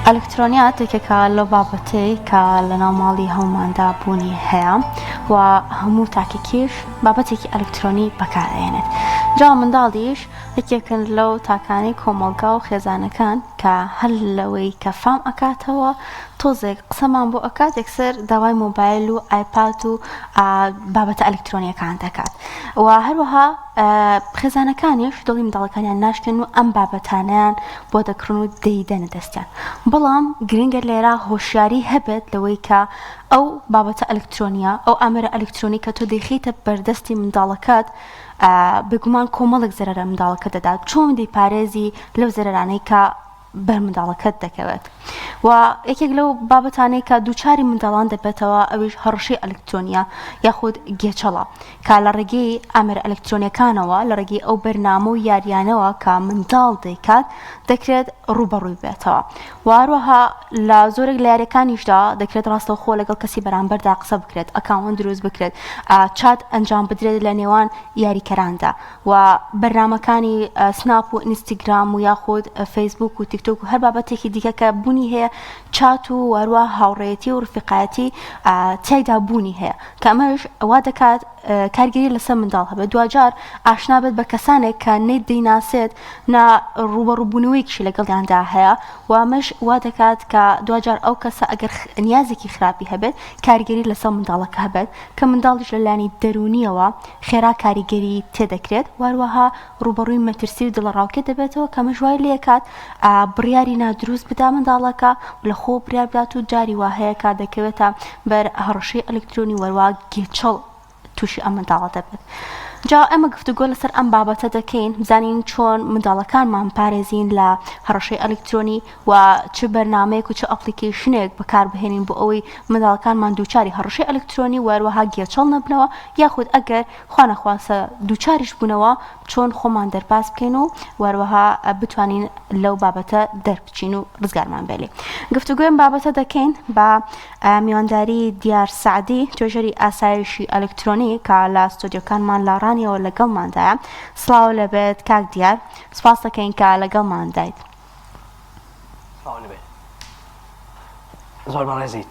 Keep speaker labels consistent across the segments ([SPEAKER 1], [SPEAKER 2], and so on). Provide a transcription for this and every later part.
[SPEAKER 1] ئەلکترۆنیات یەکێکە لەو بابەتەی کە لە ناو ماڵی هەموماندا بوونی هەیە و هەموو تاکێکیش بابەتێکی ئەلکترۆنی بەکارهێنێت. جا منداڵیش یەکێکن لەو تاکانی کۆمەڵگا و خێزانەکان کە هەر لەوەی کە فام ئەکاتەوە تۆزێک قسەمان بۆ ئەکات یەکسەر داوای مۆبایل و ئایپاد و بابەتە ئەلکترۆنیەکان دەکات و هەروەها خێزانەکانیش دڵی منداڵەکانیان ناشکن و ئەم بابەتانیان بۆ دەکڕن و دەیدەنە دەستیان. بەڵام گرنگە لێرە هۆشیاری هەبێت لەوەی کە ئەو بابەتە ئەلکترۆنیە ئەو ئامێرە ئەلکترۆنی کە تۆ دەیخیتە بەردەستی منداڵەکەت بگومان کۆمەڵێک زەرەرە منداڵەکە دەدات چۆن دەیپارێزی لەو زەرەرانەی کە بەر منداڵەکەت دەکەوێت و یەکێک لەو بابەتانەی کە دووچاری منداڵان دەبێتەوە ئەویش هەڕەشەی ئەلکترۆنیە یاخود گێچەڵە کە لە ڕێگەی ئامێرە ئەلکترۆنیەکانەوە لە ڕێگەی ئەو بەرنامە و یاریانەوە کە منداڵ دەیکات دەکرێت ڕوبەڕووی بێتەوە و هەروەها لە زۆرێک لە یاریەکانیشدا دەکرێت ڕاستەوخۆ لەگەڵ کەسی بەرامبەردا قسە بکرێت ئەکاونت دروست بکرێت چات ئەنجام بدرێت لە نێوان یاریکەراندا و بەرنامەکانی سناپ و ئینستاگرام و یاخود فەیسبوک و تیکتۆک و هەر بابەتێکی دیکە کە بوونی هەیە چات و وەروە هاوڕێتی و ڕفیقایەتی تیایدا بوونی هەیە کە ئەمەش وا دەکات کارگیری لەسەر منداڵ هەبێت دوجار ئاشنا بێت بە کەسانێک کە نەی دەیناسێت نا ڕوبەڕووبوونەوەیکیشی لەگەڵیاندا هەیە و ئەمەش وا دەکات کە دوجار ئەو کەسە ئەگەر نیازێکی خراپی هەبێت کارگیری لەسەر منداڵەکە هەبێت کە منداڵیش لەلانی دەرونیەوە خێرا کاریگەری تێدەکرێت وەروەها ڕوبەڕووی مەترسی و دڵەڕاوکێ دەبێتەوە کە مەژوای لێکات بڕیاری نادروست بدا منداڵەکە لە خۆ بڕیار بدات و جاری وا هەیە کا دەکەوێتە بەر هەڕەشەی ئەلکترۆنی وەروە گێچەڵ تووشی ئەم منداڵە دەبێت. جا ئەمە گفتوگۆ لەسەر ئەم بابەتە دەکەین بزانین چۆن منداڵەکانمان پارێزین لە هەڕەشەی ئەلکترۆنی و چ بەرنامەیەک و چ ئەپلیکیشنێک بەکاربهێنین بۆ ئەوەی منداڵەکانمان دووچاری هەڕەشەی ئەلکترۆنی وەروەها گێچەڵ نەبنەوە یاخود ئەگەر خوا نەخواسە دووچاریش بوونەوە چۆن خۆمان دەرپاس بکەین و وەروەها بتوانین لەو بابەتە دەربچین و ڕزگارمان بێلێ. گفتوگۆیم بابەتە دەکەین بە میوانداری دیار سعدی توێژەری ئاسایشی ئەلکترۆنی کە لە ستۆدیۆکانمان لاڕانیەوە لەگەڵماندایە. سڵاو لەبێت کاک دیار، سپاس دەکەین کە لەگەڵماندایت.
[SPEAKER 2] زۆر بەڕێزیت.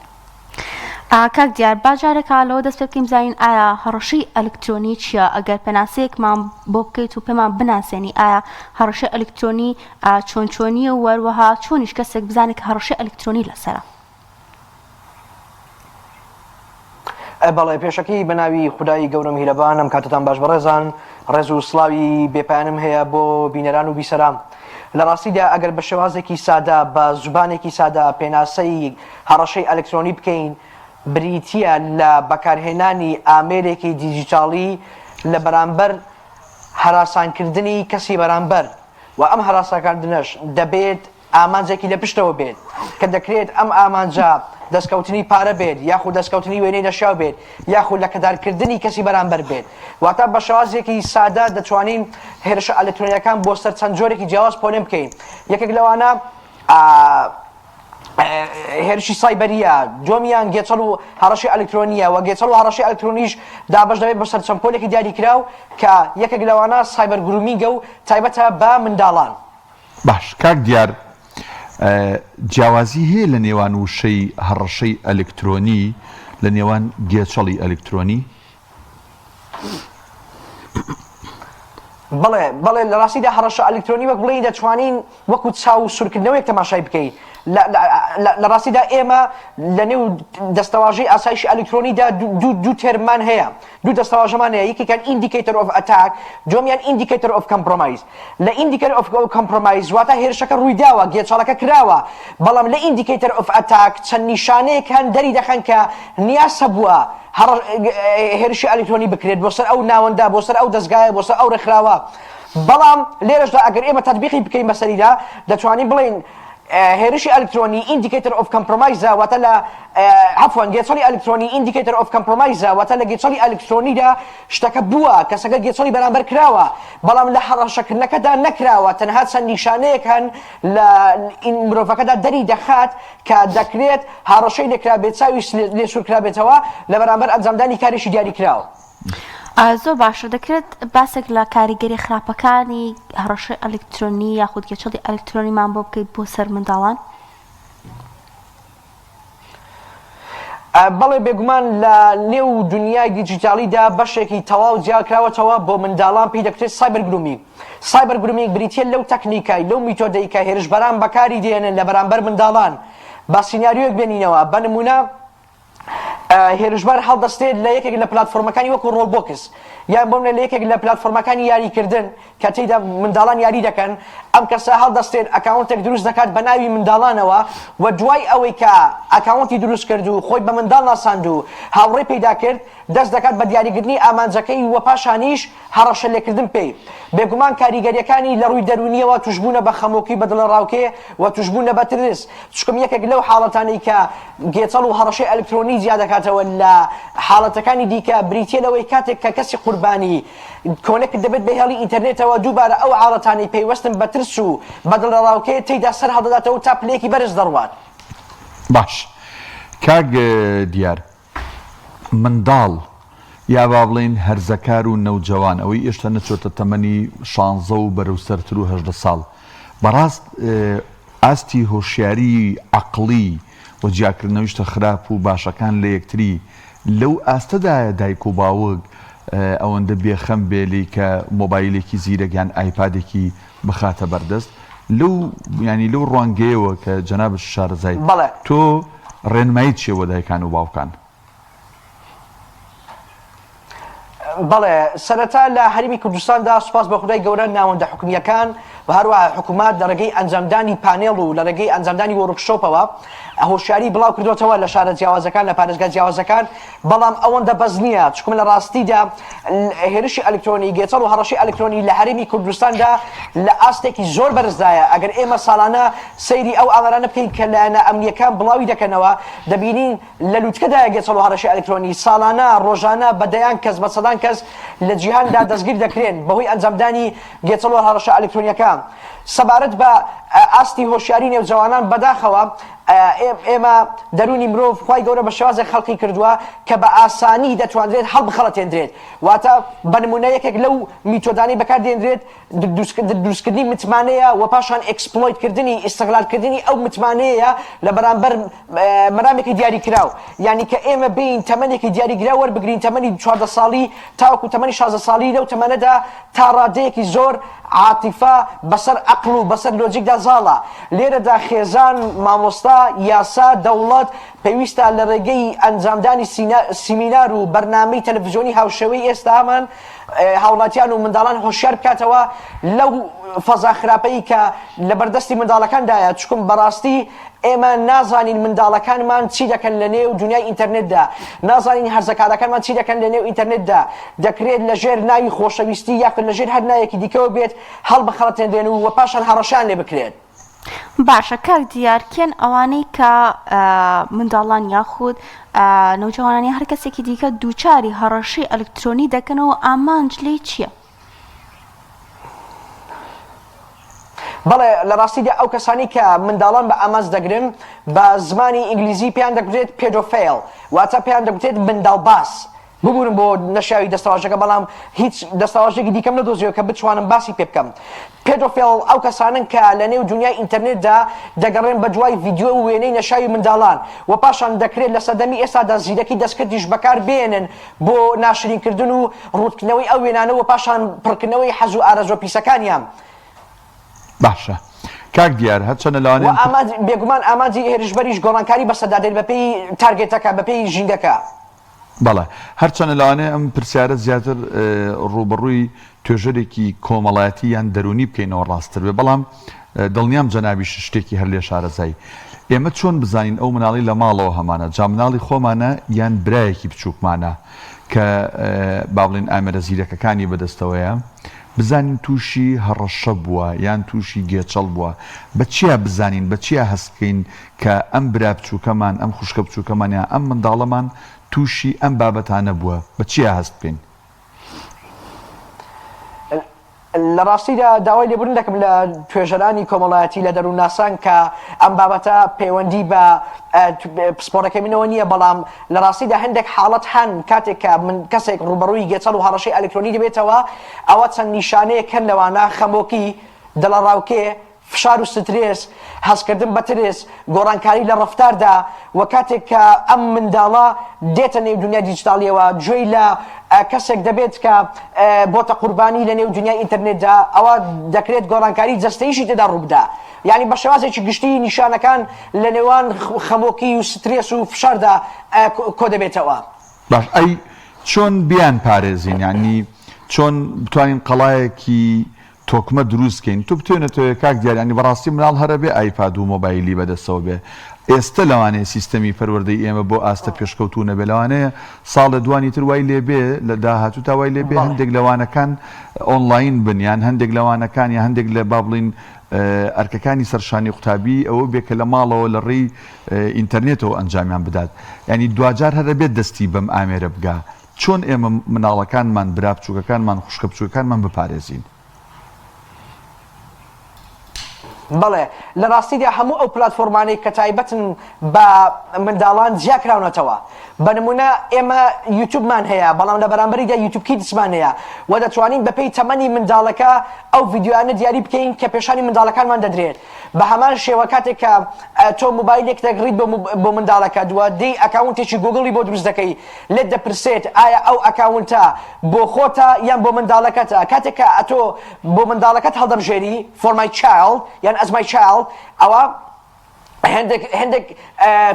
[SPEAKER 1] کاک دیار باجارێکا لەوە دەست پێ بکەین بزانین ئایا هەڕەشەی ئەلکترۆنی چییە ئەگەر پێناسەیەکمان بۆ بکەیت و پێمان بناسێنی ئایا هەڕەشەی ئەلکترۆنی چۆن چۆنیە و وەروەها چۆنیش کەسێک بزانێت کە هەڕەشەی ئەلکترۆنی لەسەرە.
[SPEAKER 2] بەڵێ پێشەکەی بەناوی خودایی گەورە میهرەبان ئەم کاتتان باش بەڕێزان ڕێز و سڵاوی بێپایانم هەیە بۆ بینەران و بیسەرام. لە ڕاستیدا ئەگەر بە شێوازێکی سادا بە زوبانێکی سادا پێناسەی هەڕەشەی ئەلکترۆنی بکەین بریتیە لە بەکارهێنانی ئامێرێکی دیجیتاڵی لە بەرامبەر هەراسانکردنی کەسی بەرامبەر و ئەم هەراساکردنەش دەبێت ئامانجێکی لە پشتەوە بێت کە دەکرێت ئەم ئامانجا دەستکەوتنی پارە بێت یاخود دەستکەوتنی وێنەی دەشاو بێت یاخود لە کەدارکردنی کەسی بەرامبەر بێت واتە بە شێوازێکی سادا دەتوانین هێرشە ئەلکترۆنیەکان بۆ سەر چەند جۆرێکی جیاواز پۆلێن بکەین. یەکێک لەوانە هێرشی سایبەریە، دووەمیان گێچەڵ و هەڕەشەی ئەلکترۆنیە و گێچەڵ و هەڕەشەی ئەلکترۆنیش دابەش دەبێت بە سەر چەند پۆلێکی دیاری کراو کە یەکێک لەوانە سایبەر گرومینگە و تایبەتە بە منداڵان.
[SPEAKER 3] باش کاک دیار جیاوازی هەیە لە نێوان وشەی هەڕەشەی ئەلکترۆنی لە نێوان گێچەڵی ئەلکترۆنی؟
[SPEAKER 2] بەڵێ لە ڕاستیدا هەڕەشە ئەلکترۆنی وەک بڵێ دەتوانین وەکو چاو سوورکردنەوەیەک تەماشای بکەین. لە ڕاستیدا ئێمە لە نێو دەستەواژەی ئاسایشی ئەلکترۆنیدا دوو تێرمان هەیە، دوو دەستەواژەمان هەیە، یەکێکیان ئیندیکیتۆر ئۆف ئەتاک، دووەمیان ئیندیکیتۆر ئۆف کۆمپرۆمایز. لە ئیندیکیتۆر ئۆف کۆمپرۆمایز واتە هێرشەکە ڕوویداوە گێچەڵەکە کراوە، بەڵام لە ئیندیکیتۆر ئۆف ئەتاک چەند نیشانەیەکان دەری دەخەن کە نیاز بووە هێرشی ئەلکترۆنی بکرێت بۆ سەر ئەو ناوەندا بۆ سەر ئەو دەستگایە بۆ سەر ئەو ڕێکخراوە. بەڵام لێرەشدا ئەگەر ئێمە تەطبیقی بکەین بەسەریدا دەتوانین بڵێن هێرشی ئەلکترۆنی ئیندیکیتۆر ئۆف کۆمپرۆمایزە واتە لە عەفوەن گێچەڵی ئەلکترۆنی ئیندیکیتۆر ئۆف کۆمپرۆمایزە واتە لە گێچەڵی ئەلکترۆنیدا شتەکە بووە کەسەکە گێچەڵی بەرامبەر کراوە بەڵام لە هەڕەشەکردنەکەدا نەکراوە تەنها چەند نیشانەیەک هەن لە مرۆڤەکەدا دەری دەخات کە دەکرێت هەڕەشەی لێکرابێت چاوی لێسوورکرابێتەوە لە بەرامبەر ئەنجامدانی کارێکی دیاری کراوە.
[SPEAKER 1] زۆر باشە دەکرێت باسێک لە کاریگەری خراپەکانی هەڕەشەی ئەلکترۆنی یاخود گێچەڵی ئەلکترۆنیمان بۆ بکەیت بۆ سەر منداڵان.
[SPEAKER 2] بەڵێ بێگومان لە نێو دنیای دیجیتالیدا بەشێکی تەواو جیاکراوەتەوە بۆ منداڵان پێی دەکرێت سایبەر گرومینگ. سایبەر گرومینگ بریتە لەو تەکنیکای لەو میتۆدەی کە هێرشبەران بەکاری دێنن لە بەرامبەر منداڵان. با سیناریۆیەک بێنینەوە بە نمونە هێرشبەر هەڵدەستێت لە یەکێک لە پلاتفۆرمەکانی وەکو ڕۆڵبۆکس یان بۆم لە یەکێک لە پلاتفۆرمەکانی یاریکردن کە تێیدا منداڵان یاری دەکەن ئەم کەسە هەڵدەستێت ئەکاونتێک دروست دەکات بە ناوی منداڵانەوە و دوای ئەوەی کە ئەکاونتی دروست کرد و خۆی بە منداڵ ناساند و هاوڕێ پەیدا کرد دەست دەکات بە دیاریکردنی ئامانجەکەی و پاشانیش هەڕەشە لێکردن پێی. بێگومان کاریگەریەکانی لە ڕووی دەرونیەوە توشبوونە بە خەمۆکی بەدڵە ڕاوکێ و توشبوونە بە ترس چکم یەکێک لەو حاڵەتانەی کە گێچەڵ و هەڕەشەی ئەلکترۆنی زیاد دەکاتەوە لە حاڵەتەکانی دیکە بریتە لەوەی کاتێک کە کەسی قوربانی کۆنێک دەبێت بە هێڵی ئینتەرنێتەوە دووبارە ئەو حاڵەتانی پەیوەستن بە ترس و بەدڵە ڕاوکێ تێیدا سەر هەڵدەداتەوە تا پلەیەکی بەرز دەڕوات.
[SPEAKER 3] باش کاک دیار منداڵ یا با بڵێن هەرزەکار و نەوجەوان ئەوەی ئێشتا نەچۆتە تەمەنی 16 و بەرەوسەرتر و 18 ساڵ بەڕاست ئاستی هۆشیاری عەقڵی و جیاکردنەوەیشتە خراپ و باشەکان لە یەکتری لەو ئاستەدایە دایک و باوک ئەوەندە بێخەم بێلی کە مۆبایلێکی زیرەک یان ئایپادێکی بخاتە بەردەست لەو ینی لەو ڕوانگەیەوە کە جەناب شارەزای تۆ ڕێنمایی چیە بۆ دایکان و باوکان؟
[SPEAKER 2] بەڵێ سەرەتا لە هەرمی کوردستاندا سوپاس بە خودای گەورە ناوەندە حکومیەکان و هەروەها حکوومەت لە ڕێگەی ئەنجامدانی پانێڵ و لە ڕێگەی ئەنجامدانی وەرکشۆپەوە هۆشیاری بڵاو کردوتەوە لە شارە جیاوازەکان لە پارێزگا جیاوازەکان بەڵام ئەوەندە بەس نییە چکم لە ڕاستیدا هێرشی ئەلکترۆنی گێچەڵ و هەڕەشەی ئەلکترۆنی لە هەرمی کوردستاندا لە ئاستێکی زۆر بەرزدایە. ئەگەر ئێمە ساڵانە سەیری ئەو ئامارانە بکەین کە لایەنە ئەمنیەکان بڵاوی دەکەنەوە دەبینین لە لووتکەدایە گێچەڵ و هەڕەشەی ئەلکترۆنی ساڵانە ڕۆژانە بەدەیان کەس بە سەدان کەس لە جیهاندا دەستگیر دەکرێن بەهۆی ئەنجامدانی گێچەڵ و هەڕەشە ئەلکترۆنیەکان. سەبارەت بە ئاستی هۆشیاری نێوجەوانان بەداخەوە ئێمە دەرونی مرۆڤ خوای گەورە بە شێوازێک خەڵقی کردووە کە بە ئاسانی دەتوانرێت هەڵبخەڵەتێنرێت واتە بە نمونە یەکێک لەو میتۆدانەی بەکاردێنرێت دروستکردنی متمانەیە و پاشان ئەکسپلۆیتکردنی ئیستیغلالکردنی ئەو متمانەیە لە بەرامبەر مەرامێکی دیاریکراو یعنی کە ئێمە بین تەمەنێکی دیاریکرا وەربگرین تەمەنی 14 ساڵی تاوەکو تەمەنی 16 ساڵی لەو تەمەنەدا تا ڕادەیەکی زۆر عاتیفە بەسەر عەقڵ و بەسەر لۆجیکدا زاڵە. لێرەدا خێزان مامۆستا یاسا دەوڵەت پێویستە لە ڕێگەی ئەنجامدانی سیمینار و بەرنامەی تەلەڤیزیۆنی هاوشێوەی ئێستا هەمان هاوڵاتیان و منداڵان هۆشیار بکاتەوە لەو فەزا خراپەی کە لە بەردەستی منداڵەکاندایە چکم بەڕاستی ئێمە نازانین منداڵەکانمان چی دەکەن لە نێو دنیای ئینتەرنێتدا نازانین هەرزەکارەکانمان چی دەکەن لە نێو ئینتەرنێتدا دەکرێت لەژێر ناوی خۆشەویستی یاخود لەژێر هەر نایەکی دیکەوە بێت هەڵبەخەڵەتێنرێن و پاشان هەڕەشان لێ بکرێت.
[SPEAKER 1] باشە کاک دیارکێن ئەوانەی کە منداڵان یاخود نەوجەوانانی هەر کەسێکی دیکە دووچاری هەڕەشەی ئەلکترۆنی دەکەنەوە ئامانج لێ چییە؟
[SPEAKER 2] بەڵێ لە ڕاستیدا ئەو کەسانی کە منداڵان بە ئامانج دەگرن بە زمانی ئینگلیزی پێیان دەگوترێت پێدۆفیل واتە پێیان دەگوترێت منداڵباس. ببوورم بۆ نەشاوی دەستەواژەکە بەڵام هیچ دەستەواژێکی دیکەم نەدۆزیەوە کە بتوانم باسی پێ بکەم. پێدۆفیل ئەو کەسانن کە لە نێو دنیای ئینتەرنێتدا دەگەڕێن بە دوای ڤیدیۆ و وێنەی نەشاوی منداڵان و پاشان دەکرێت لە سەردەمی ئێستادا زیرەکی دەستکردیش بەکار بێنن بۆ ناشرینکردن و ڕوودکردنەوەی ئەو وێنانە و پاشان پڕکردنەوەی حەز و ئارەزۆ پیسەکانیان.
[SPEAKER 3] باشە کاک دیار هەرچەنە لەوانەیە
[SPEAKER 2] بێگومان ئامانجی هێرشبەریش گۆڕانکاری بەسەدادێت بەپێی تارگێتەکە بەپێی ژینگەکە.
[SPEAKER 3] بەڵێ هەرچەنە لەوانەیە ئەم پرسیارە زیاتر ڕوبەڕووی توێژەرێکی کۆمەڵایەتی یان دەرونی بکەینەوە ڕاستتر بێ بەڵام دڵنیام جەنابیش شتێکی هەر لێ شارەزای ئێمە چۆن بزانین ئەو مناڵی لە ماڵەوە هەمانە جا مناڵی خۆمانە یان برایەکی بچووکمانە کە با بڵێن ئامێرە زیرەکەکانی بەدەستەوەیە بزانین تووشی هەڕەشە بووە یان تووشی گێچەڵ بووە بە چیا بزانین بە چیا هەستکەین کە ئەم برا بچووکەمان ئەم خوشکە بچووکەمانیان ئەم منداڵەمان تووشی ئەم بابەتانە بووە بە چیا هەست بکەین؟
[SPEAKER 2] لە ڕاستیدا داوای لێبوردن دەکەم لە توێژەرانی کۆمەڵایەتی لە دەرووناسان کە ئەم بابەتە پەیوەندی بە پسپۆرەکەی منەوە نییە بەڵام لە ڕاستیدا هەندێک حاڵەت هەن کاتێک کە من کەسێک ڕوبەڕووی گێچەڵ و هەڕەشەی ئەلکترۆنی دەبێتەوە ئەوە چەند نیشانەیەک هەن لەوانە خەمۆکی دڵەڕاوکێ فشار و سترێس هەستکردن بە ترس گۆڕانکاری لە ڕفتاردا و کاتێک کە ئەم منداڵە دێتە نێو دنیای دیجیتاڵیەوە گوێی لە کەسێک دەبێت کە بۆتە قوربانی لە نێو دنیای ئینتەرنێتدا ئەوە دەکرێت گۆڕانکاری جەستەیشی تێدا ڕووبدا یعنی بە شێوازێکی گشتی نیشانەکان لە نێوان خەمۆکی و سترێس و فشاردا کۆ دەبێتەوە
[SPEAKER 3] باش ئەی چۆن بیان پارێزین یعنی چۆن بتوانین قەڵایەکی تۆکمە دروستکەین تو بتوێنێتەوە کاک دیار ینی بەڕاستی مناڵ هەرە بێ ئایپاد و مۆبایلی بەدەستەوە بێ ئێستا لەوانەیە سیستەمی پەروەردەی ئێمە بۆ ئاستە پێشکەوتو نەبێ لەوانەیە ساڵە دوانی تر وای لێبێ لە داهاتوو تا وای لێبێ هەندێک لەوانەکان ئۆنلاین بنیان هەندێک لەوانەکان یا هەندێک لە با بڵین ئەرکەکانی سەرشانی قوتابی ئەوە بێکە لە ماڵەوە لە ڕێی ئینتەرنێتەوە ئەنجامیان بدات ینی دوجار هەرە بێت دەستی بەم ئامێرە بگا چۆن ئێمە مناڵەکانمان برا بچووکەکانمان خوشکە بچووکەکانمان بپارێزین
[SPEAKER 2] بەڵێ لە ڕاستیدا هەموو ئەو پلتفۆرمانەی کە تایبەتن بە منداڵان جیاکراونەتەوە بە نمونە ئێمە یوتیوبمان هەیە بەڵام لە بەرامبەریدا یوتیوب کیدزمان هەیە و دەتوانین بەپێی تەمەنی منداڵەکە ئەو ڤیدیۆیانە دیاری بکەین کە پێشانی منداڵەکانمان دەدرێت بە هەمان شێوە کاتێک کە تۆ موبایلێک دەگڕیت بۆ منداڵەکە دووە دەی ئەکاونتێکی گوگڵی بۆ دروست دەکەی لێت دەپرسێت ئایا ئەو ئەکاونتە بۆ خۆتە یان بۆ منداڵەکەتە کاتێک کە ئەتۆ بۆ منداڵەکەت هەڵدەبژێری for my child یان as my child ئەوە هەندێک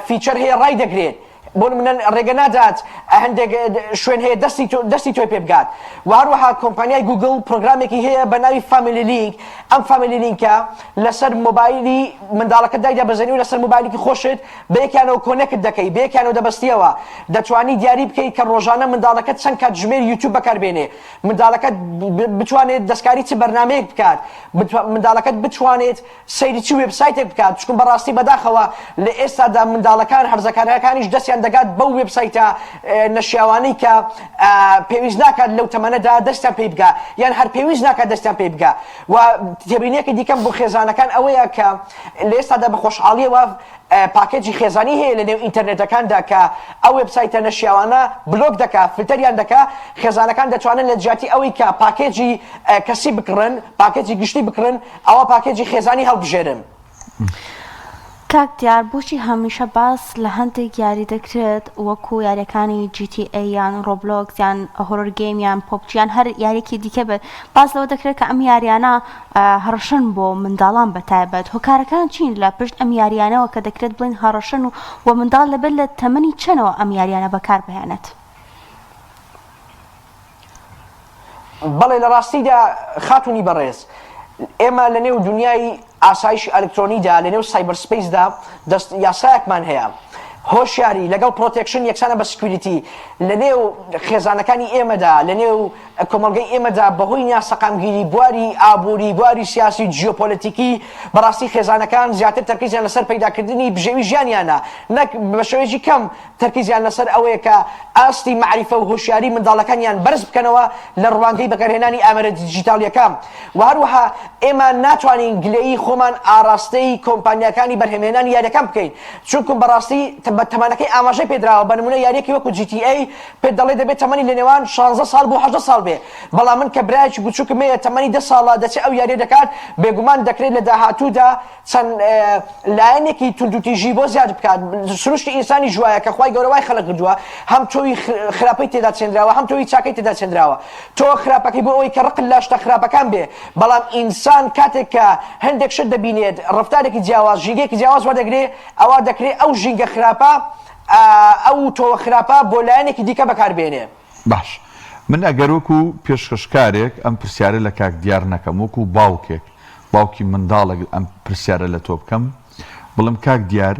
[SPEAKER 2] فیچەر هەیە ڕای دەگرێت بۆ منە ڕێگە نادات هەندێک شوێن هەیە دەستی تۆی پێ بگات و هەروەها کۆمپانیای گوگڵ پرۆگرامێکی هەیە بە ناوی فامیلی لینک ئەم فامیلی لینکە لەسەر مۆبایلی منداڵەکە دایدا بەزەنی و لەسەر مۆبایلێکی خۆشت بە یەکیانەوە کۆنەکت دەکەی بە یەکیانەوە دەبەستیەوە دەتوانی دیاری بکەیت کە ڕۆژانە منداڵەکەت چەند کات ژمێر یوتیوب بەکاربێنێ منداڵەکەت بتوانێت دەستکاری چ بەرنامەیەک بکات منداڵەکەت بتوانێت سەیری چ وێبسایتێک بکات چکن بەڕاستی بەداخەوە لە ئێستادا منداڵەکان هەرزەکارەکانیش دەستیان دەگات بەو وێبسایتە نەشیاوانەی کە پێویست ناکات لەو تەمەنەدا دەستیان پێی بگا یان هەر پێویست ناکات دەستیان پێی بگا و تێبینیەکی دیکەم بۆ خێزانەکان ئەوەیە کە لە ئێستادا بە خۆشحاڵیەوە پاکێجی خێزانی هەیە لە نێو ئینتەرنێتەکاندا کە ئەو وێبسایتە نەشیاوانە بلۆک دەکا فلتەریان دەکا خێزانەکان دەتوانن لە جیاتی ئەوەی کە پاکێجی کەسی بکڕن پاکێجی گشتی بکڕن ئەوە پاکێجی خێزانی هەڵبژێرن
[SPEAKER 1] کاک دیار بۆچی هەمیشە باس لە هەندێک یاری دەکرێت وەکو یاریەکانی GTA یان ڕۆبلۆکس یان هۆرۆر گەیم یان پۆبجیان هەر یاریەکی دیکە بێت باس لەوە دەکرێت کە ئەم یاریانە هەڕەشن بۆ منداڵان بەتایبەت هۆکارەکان چین لە پشت ئەم یاریانەوە کە دەکرێت بڵین هەڕەشن و منداڵ لەبێت لە تەمەنی چەنەوە ئەم یاریانە بەکار بهێنێت
[SPEAKER 2] بەڵێ لە ڕاستیدا خاتونی بەڕێز ئێمە لە نێو دنیای ئاسایشی ئەلکترۆنیدا لە نێو سایبەر سپەیسدا یاسایەکمان هەیە هۆشیاری لەگەڵ پرۆتێکشن یەکسانە بە سکوریتی لە نێو خێزانەکانی ئێمەدا لە نێو کۆمەلگەی ئێمەدا بەهۆی ناسەقامگیری بواری ئابووری بواری سیاسی جیۆپۆلیتیکی بەڕاستی خێزانەکان زیاتر تەرکیزیان لەسەر پەیداکردنی بژێوی ژیانیانە نەک بە شێوەیەکی کەم تەرکیزیان لەسەر ئەوەیە کە ئاستی معریفە و هۆشیاری منداڵەکانیان بەرز بکەنەوە لە ڕوانگەی بەکارهێنانی ئامێرە دیجیتاڵیەکان و هەروەها ئێمە ناتوانین گلەیی خۆمان ئاراستەی کۆمپانیەکانی بەرهەمهێنانی یاریەکان بکەین چونکە بەڕاستی بە تەمەنەکەی ئاماژەی پێدراوە بە نمونە یاریەکی وەکو GTA پێ دەڵێ دەبێت تەمەنی لە نێوان 16 ساڵ بۆ 18 ساڵ بێ بەڵام من کە برایەکی بچووکم هەیە تەمەنی 10 ساڵە دەچێت ئەو یاریە دەکات بێگومان دەکرێت لە داهاتوودا چەند لایەنێکی توندوتیژی بۆ زیاد بکات سروشتی ئینسانی ژوایە کە خوای گەورە وای خەڵق کردووە هەم تۆی خراپەی تێدا چێندراوە هەم تۆی چاکەی تێدا چێندراوە تۆ خراپەکەی بۆ ئەوەی کە ڕق لە شتە خراپەکان بێ بەڵام ئینسان کاتێک کە هەندێک شت دەبینێت ڕفتارێکی جیاواز ژینگەیەکی جیاواز وەردەگرێت ئەوە دەکرێت ئەو ژینگە خراپە ئەو تۆ خراپە بۆ لایەنێکی دیکە بەکاربێنێ
[SPEAKER 3] باش من ئەگەر وەکو پێشکەشکارێک ئەم پرسیارە لە کاک دیار نەکەم وەکو باوکێک باوکی منداڵێک ئەم پرسیارە لە تۆ بکەم بڵم کاک دیار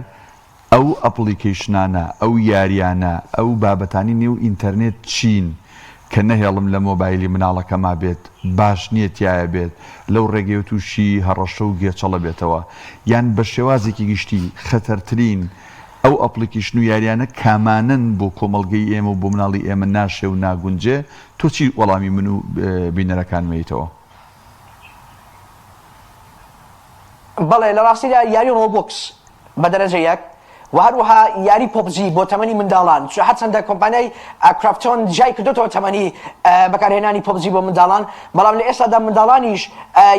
[SPEAKER 3] ئەو ئەپلیکیشنانە ئەو یاریانە ئەو بابەتانی نێو ئینتەرنێت چین کە نەهێڵم لە مۆبایلی مناڵەکەما بێت باش نییە تایە بێت لەو ڕێگەی تووشی هەڕەشە و گێچەڵە بێتەوە یان بە شێوازێکی گشتی خەتەرترین ئەو ئەپلیکیشن و یاریانە کامانن بۆ کۆمەڵگەی ئێمە و بۆ مناڵی ئێمە ناشێ و ناگونجێ تۆ چی وەڵامی من و بینەرەکانمەیتەوە
[SPEAKER 2] بەڵێ لە ڕاستیدا یاری ڕۆبۆکس بە دەرەجە یەک و هەروەها یاری پۆبجی بۆ تەمەنی منداڵان هەرچەندە کۆمپانیای کرافتۆن جای کردوتەوە تەمەنی بەکارهێنانی پۆبجی بۆ منداڵان بەڵام لە ئێستادا منداڵانیش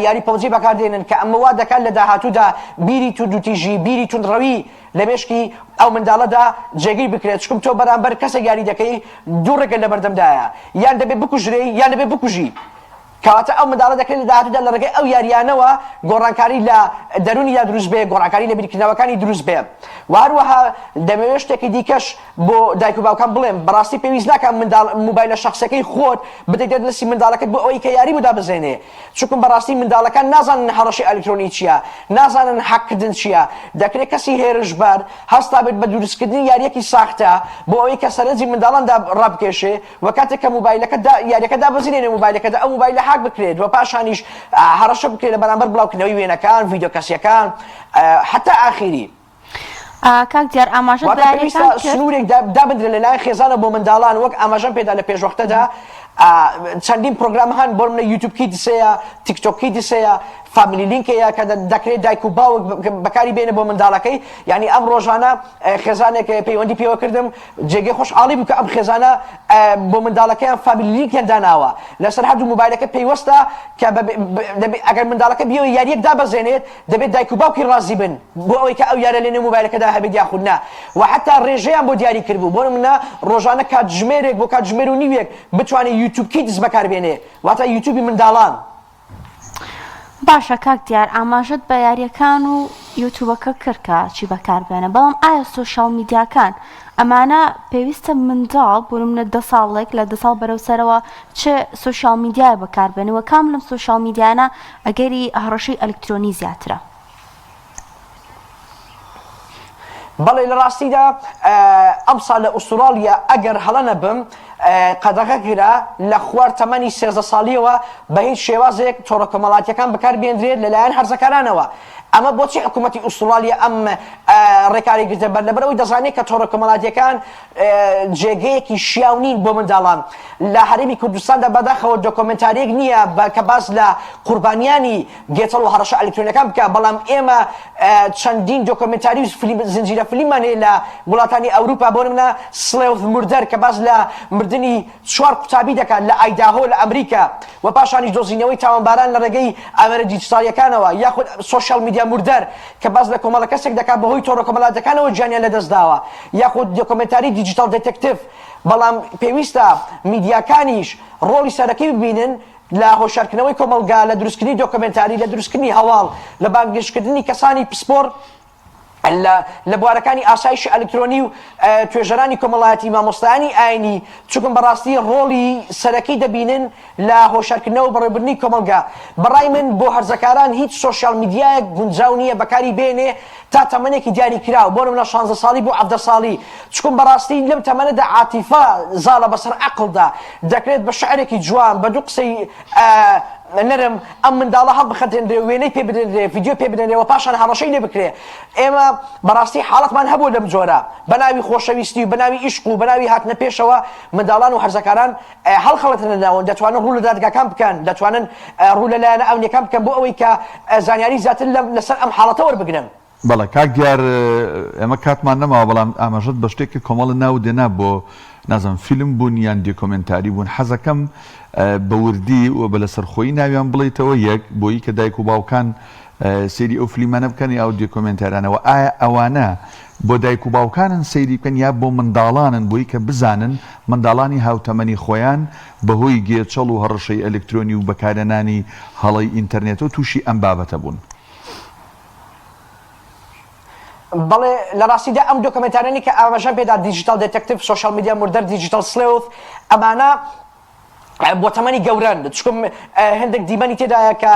[SPEAKER 2] یاری پۆبجی بەکاردێنن کە ئەمە وا دەکات لە داهاتوودا بیری توندوتیژی بیری توندڕەوی لە مێشکی ئەو منداڵەدا جێگیر بکرێت چکم تۆ بەرامبەر کەسێک یاری دەکەی دوو ڕێگە لە بەردەمدایە یان دەبێت بکوژرێ یان دەبێت بکوژی کەواتە ئەو منداڵە دەکرێت لە داهاتوودا لە ڕێگەی ئەو یاریانەوە گۆڕانکاری لە دەرونیدا دروست بێ گۆڕانکاری لە بیرکردنەوەکانی دروست بێ و هەروەها دەمەوێت شتێکی دیکەش بۆ دایک و باوکان بڵێم بەڕاستی پێویست ناکات موبایلە شخصەکەی خۆت بدەیت دەستی منداڵەکەت بۆ ئەوەی کە یاری بۆ دابەزێنێ چونکە بەڕاستی منداڵەکان نازانن هەڕەشی ئەلکترۆنی چییە نازانن حەقکردن چییە دەکرێت کەسی هێرشبەر هەستا بێت بە دروستکردنی یاریەکی ساختە بۆ ئەوەی کە سەرنجی منداڵاندا ڕابکێشێ و کاتێک کە موبایلەکە یاریەکە دابەزێنێ موبایلەکەدا ئەو موبایلە حاک بکرێت و پاشانیش هەڕەشە بکرێت لە بەرامبەر بڵاوکردنەوەی وێنەکان ڤیدیۆ کەسیەکان حتا ئاخری
[SPEAKER 1] کاک دیار ئاماژەت بەیاریەکان کرد
[SPEAKER 2] سنوورێک دابدرێت لەلایەن خێزانە بۆ منداڵان وەک ئاماژەم پێدا لە پێشوەختەدا چەندین پرۆگرام هەن بۆ منە یوتیوب کیدسەیە تیکتۆک کیدسەیە فامیلی لینکەیە کە دەکرێت دایک و باوک بەکاری بێنە بۆ منداڵەکەی یعنی ئەم ڕۆژانە خێزانێک پەیوەندی پێوە کردم جێگەی خۆشحاڵی بوو کە ئەم خێزانە بۆ منداڵەکەیان فامیلی لینکیان داناوە لەسەر هەردوو موبایلەکە پێیوەستە کە ئەگەر منداڵەکە بیەوە یاریەک دابەزێنێت دەبێت دایک و باوکی ڕازی بن بۆ ئەوەی کە ئەو یارە لێنێ موبایلەکەدا هەبێت یاخودنا و حتا ڕێژەیان بۆ دیاری کردبوو بۆ منە ڕۆژانە کاتژمێرێک بۆ کاتژمێر و نیوێک بتوانێت یوتیوب کیدز بەکاربێنێ واتە یوتیوبی منداڵان
[SPEAKER 1] باشە کاک دیار ئاماژەت بە یاریەکان و یوتیوبەکە کردکە چی بەکاربێنە بەڵام ئایا سۆشیال میدیاکان ئەمانە پێویستە منداڵ بۆ منە 10 ساڵێک لە 10 ساڵ بەرەوسەرەوە چه سۆشیال میدیای بەکاربێنەوە کام لەم سۆشیال میدیانە ئەگەری هەڕەشەی ئەلکترۆنی زیاترە
[SPEAKER 2] بەڵێ لە ڕاستیدا ئەمسا لە ئوسترالیا ئەگەر هەڵە نەبم قەدەغە گرە لە خوار تەمەنی 13 ساڵیەوە بە هیچ شێوازێک تۆڕە کۆمەڵاتیەکان بەکاربێنرێت لەلایەن هەرزەکارانەوە ئەمە بۆچی حکوومەتی ئوسترالیا ئەم ڕێکاری گرتە بەر لەبەرەوەی دەزانێت کە تۆڕە کۆمەڵاتیەکان جێگەیەکی شیاو نین بۆ منداڵان لە هەرێمی کوردستاندا بەداخەوە دۆکۆمنتاریەک نییە کە باس لە قوربانیانی گێتەڵ و هەڕەشە ئەلکترۆنیەکان بکە بەڵام ئێمە چەندین دۆکۆمنتاری زنجیرە فلیمان هەیە لە وڵاتانی ئەوروپا بۆ نمونە سلێوت موردەر کە باس لە مردنی 4 قوتابی دەکات لە ئایداهۆ لە ئەمریکا و پاشانی دۆزینەوەی تاوانباران لە ڕێگەی ئامێرە دیجیتالیەکانەوە یاخود سۆشیال میدیا موردەر کە باز لە کۆمەڵە کەسێک دەکات بەهۆی تۆڕە کۆمەڵاتەکانەوە گیانیان لەدەستداوە یاخود دۆکۆمنتاری دیجیتال دێتێکتیڤ بەڵام پێویستە میدیاکانیش ڕۆڵی سەرەکی ببینن لە هۆشارکردنەوەی کۆمەلگا لە دروستکردنی دۆکۆمنتاری لە دروستکردنی هەواڵ لە بانگشتکردنی کەسانی پسپۆر لە بوارەکانی ئاسایشی ئەلکترۆنی و توێژەرانی کۆمەڵایەتی مامۆستایانی ئاینی چونکە بەڕاستی ڕۆڵی سەرەکی دەبینن لە هۆشارکردنەوە بەڕێوەبردنی کۆمەلگا بەڕای من بۆ هەرزەکاران هیچ سۆشیال میدیایەک گونجاو نییە بەکاری بێنێ تا تەمەنێکی دیاری کراوە بۆ نمونە 16 ساڵی بۆ 17 ساڵی چکم بەڕاستی لەم تەمەنەدا عاتیفە زاڵە بەسەر عەقڵدا دەکرێت بە شعرێکی جوان بە دوو قسەی نەرم ئەم منداڵە هەڵبخەتێنرێ وێنەی پێ بدرێ ڤیدیۆ پێ بدرێ و پاشان هەڕەشەی لێ بکرێ ئێمە بەڕاستی حاڵەتمان هەبوو لەم جۆرە بەناوی خۆشەویستی و بەناوی عیشق و بەناوی هاتنە پێشەوە منداڵان و هەرزەکاران هەڵخەڵەتن لەناوە دەتوانن ڕوو لە دادگاکان بکەن دەتوانن ڕوو لەلایەنە ئەونیەکان بکەن بۆ ئەوەی کە زانیاری زیاتر لەسەر ئەم حاڵەتە وەربگرن
[SPEAKER 3] بەڵێ کاک دیار ئێمە کاتمان نەماوە بەڵام ئاماژەت بە شتێکی کۆمەڵ ناو دێنا بۆ نازم فیلم بوون یان دیکۆمنتاری بوون حەزەکەم بە وردی و بە لەسەرخۆیی ناویان بڵێتەوە یەک بۆیی کە دایک و باوکان سەیری ئەو فلیمانە بکەن یا ئەو دیکۆمنتارانەوە ئایا ئەوانە بۆ دایک و باوکانن سەیری بکەن یا بۆ منداڵانن بۆی کە بزانن منداڵانی هاوتەمەنی خۆیان بەهۆی گێچەڵ و هەڕەشەی ئەلکترۆنی و بەکارهێنانی هەڵەی ئینتەرنێتەوە تووشی ئەم بابەتە بوون
[SPEAKER 2] بەڵێ لە ڕاستیدا ئەم دۆکۆمنتارانی کە ئاماژەم پێدا دیجیتال دێتێکتیڤ سۆشیال میدیا موردەر دیجیتال سلێوت ئەمانە بۆ تەمەنی گەورن چکم هەندێک دیمەنی تێدایە کە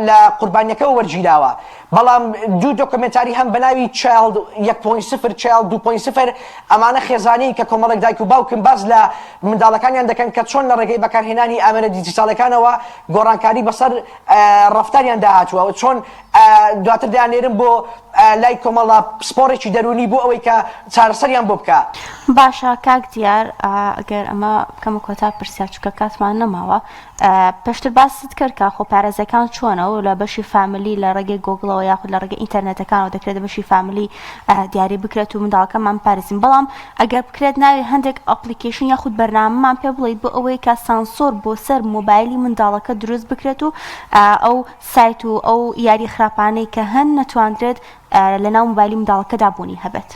[SPEAKER 2] لە قوربانیەکەەوە وەرگیراوە بەڵام دوو دۆکۆمنتاری هەم بەناوی چایلد 1.0 چایلد 2.0 ئەمانە خێزانی کە کۆمەڵێک دایک و باوکن باز لە منداڵەکانیان دەکەن کە چۆن لە ڕێگەی بەکارهێنانی ئامێرە دیجیتالەکانەوە گۆڕانکاری بەسەر ڕەفتاریان داهاتووە و چۆن دواتر دەیانێرن بۆ لای کۆمەڵە سپۆڕێکی دەرونی بۆ ئەوەی کە چارەسەریان بۆ بکە
[SPEAKER 1] باشە کاک دیار ئەگەر ئەمە کەمە کۆتا پرسیار چکە کاتمان نەماوە پێشتر باست کرد کە خۆپارێزەکان چۆنە و لە بەشی فامیلی لە ڕێگەی گۆگڵەوە منداڵەوە یاخود لە ڕێگەی ئینتەرنێتەکانەوە دەکرێت بەشی فامیلی دیاری بکرێت و منداڵەکەمان پارێزین بەڵام ئەگەر بکرێت ناوی هەندێک ئەپلیکیشن یاخود بەرنامەمان پێ بڵیت بۆ ئەوەی کە سانسۆر بۆ سەر مۆبایلی منداڵەکە دروست بکرێت و ئەو سایت و ئەو یاری خراپانەی کە هەن نەتواندرێت لەناو مۆبایلی منداڵەکەدا بوونی هەبێت.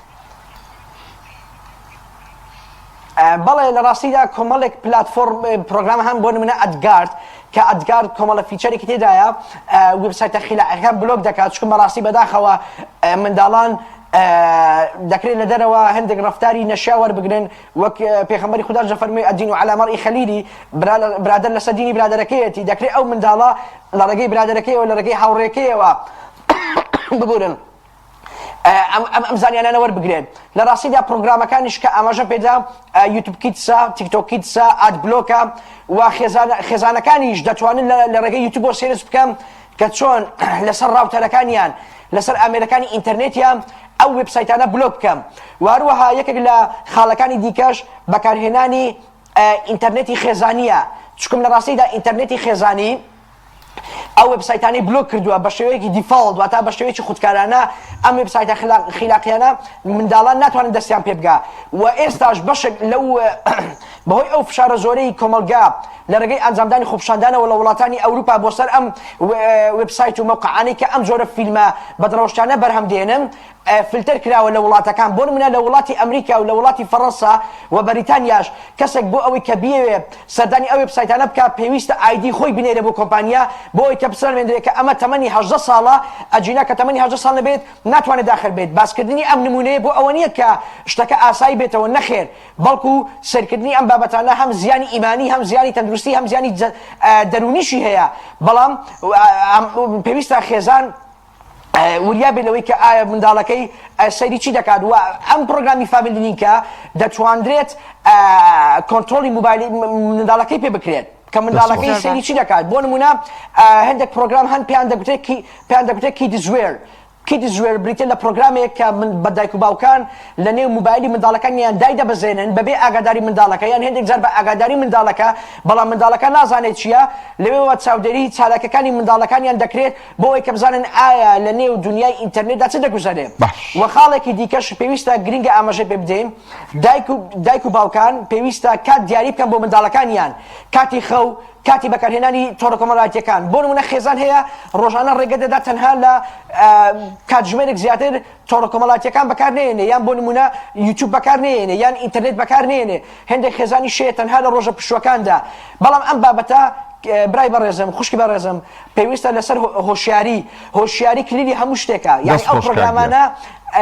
[SPEAKER 2] بەڵێ لە ڕاستیدا کۆمەڵێک پلتفۆرم پرۆگرام هەم بۆ نمونە ئەدگارد کە ئەدگارد کۆمەڵە فیچەرێکی تێدایە وبسایتە خیلاقەکان بلۆک دەکات چکە بەڕاستی بەداخەوە منداڵان دەکرێت لە دەرەوە هەندێک ڕفتاری نەشیا وەربگرن وەک پێغەمبەری خوددا فەرمووی ئەدین و عەلا مەرئی خەلیلی برادەر لەسەر دینی برادەرەکەیەتی دەکرێت ئەو منداڵە لە ڕێگەی برادەرەکەیەوە لە ڕێگەی هاوڕێکەیەوە ببورن ئەم زانیانانە وەربگرێن لە ڕاستیدا پرۆگرامەکانیش کە ئاماژە پێدا یوتیوب کیدسە تیکتۆک کیدسە ئادبلۆکە و خێزانەکانیش دەتوانن لە ڕێگەی یوتیوب بۆ سێرس بکەم کە چۆن لەسەر ڕاوتەرەکانیان لەسەر ئامێرەکانی ئینتەرنێتیان ئەو وێبسایتانە بلۆک بکەم وهروەها یەکێک لە خاڵەکانی دیکەش بەکارهێنانی ئینتەرنێتی خێزانیە چکم لە ڕاستیدا ئینتەرنێتی خێزانی ئەو وێبسایتانی بلۆک کردووە بە شێوەیەکی دیفاڵت واتە بە شێوەیەکی خودکارانە ئەم وێبسایتە خیلاقیانە منداڵان ناتوانن دەستیان پێ بگا و ئێستاش بەشێک لەو بەهۆی ئەو فشارە زۆرەی کۆمەلگا لە ڕێگەی ئەنجامدانی خۆپیشاندانەوە لە وڵاتانی ئەوروپا بۆ سەر ئەم وێبسایت و مەوقعانەی کە ئەم جۆرە فیلمە بەدڕەوشتانە بەرهەم دێنن فلتر کراوە لە وڵاتەکان بۆ نمونە لە وڵاتی ئەمریکا و لە وڵاتی فەڕەنسا و بەریتانیاش کەسێک بۆ ئەوەی کە بیەوێ سەردانی ئەو وێبسایتانە بکە پێویستە ئایدی خۆی بنێرە بۆ کۆمپانیا بۆ ئەوەی کە بسەلمێنرێت کە ئەمە تەمەنی 18 ساڵە ئەجینا کە تەمەنی 18 ساڵ نەبێت ناتوانێت داخل بێت باسکردنی ئەم نمونەیە بۆ ئەوە نییە کە شتەکە ئاسایی بێتەوە نەخێر بەڵکو سەرکردنی ئەم بابەتانە هەم زیانی ئیمانی هەم زیانی تەندروستی هەم زیانی دەرونیشی هەیە بەڵام پێویستە خێزان وریا بێنەوەی کە ئایا منداڵەکەی سەیری چی دەکات و ئەم پرۆگرامی فامیلینیکە دەتواندرێت کۆنتڕۆلی موبایلی منداڵەکەی پێ بکرێت کە منداڵەکەی سەیری چی دەکات بۆ نمونە هەندێک پرۆگرام هەن پێیان دەگوترێت کیدزوێر کیدزوێر بریتە لە پرۆگرامێک کە بە دایک و باوکان لە نێو موبایلی منداڵەکانیان دای دەبەزێنن بەبێ ئاگاداری منداڵەکە یان هێندێک جار بە ئاگاداری منداڵەکە بەڵام منداڵەکە نازانێت چییە لەوێەوە چاودێری چالاکەکانی منداڵەکانیان دەکرێت بۆ ئەوەی کە بزانن ئایا لە نێو دنیای ئینتەرنێتدا چ دەگوزارێت و خاڵێکی دیکەش پێویستە گرنگە ئاماژە پێ بدەین دایک و باوکان پێویستە کات دیاری بکەن بۆ منداڵەکانیان کاتی خەو کاتی بەکارهێنانی تۆڕە کۆمەڵایەتیەکان بۆ نمونە خێزان هەیە ڕۆژانە ڕێگە دەدا تەنها لە کاتژمێرێک زیاتر تۆڕە کۆمەڵایەتیەکان بەکارنێنێ یان بۆ نمونە یوتیوب بەکارنێنێ یان ئینتەرنێت بەکارنێنێ هەندێک خێزانی شەیە تەنها لە ڕۆژە پشوەکاندا بەڵام ئەم بابەتە برای بەڕێزم خوشکی بەڕێزم پێویستە لەسەر هۆشیاری کلیلی هەموو شتێکە یعنی ئەو پرۆگرامانە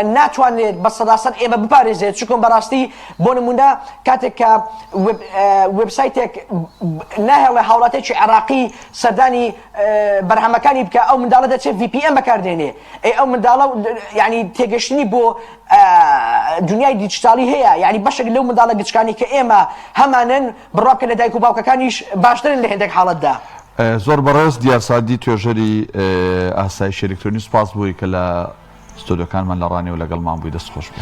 [SPEAKER 2] ناتوانێت بە سەداسەد ئێمە بپارێزێت چکۆن بەڕاستی بۆ نمونە کاتێک کە وێبسایتێک ناهێڵێ هاوڵاتێکی عێراقی سەردانی بەرهەمەکانی بکە ئەو منداڵە دەچێت VPN بەکاردێنێ ئەو منداڵە یعنی تێگەشتنی بۆ دنیای دیجیتالی هەیە یعنی بەشێک لەو منداڵە گچکانی کە ئێمە هەمانن بڕابکە لە دایک و باوکەکانیش باشترن لە هێندێک حاڵەتدا
[SPEAKER 3] زۆر بەڕێز دیارسادی توێژەری ئاسایشی ئەلکترۆنی سپاس بووی کە لە ستۆدیۆکانمان لە ڕانێ و لەگەڵمان بووی دەست خۆش بوو.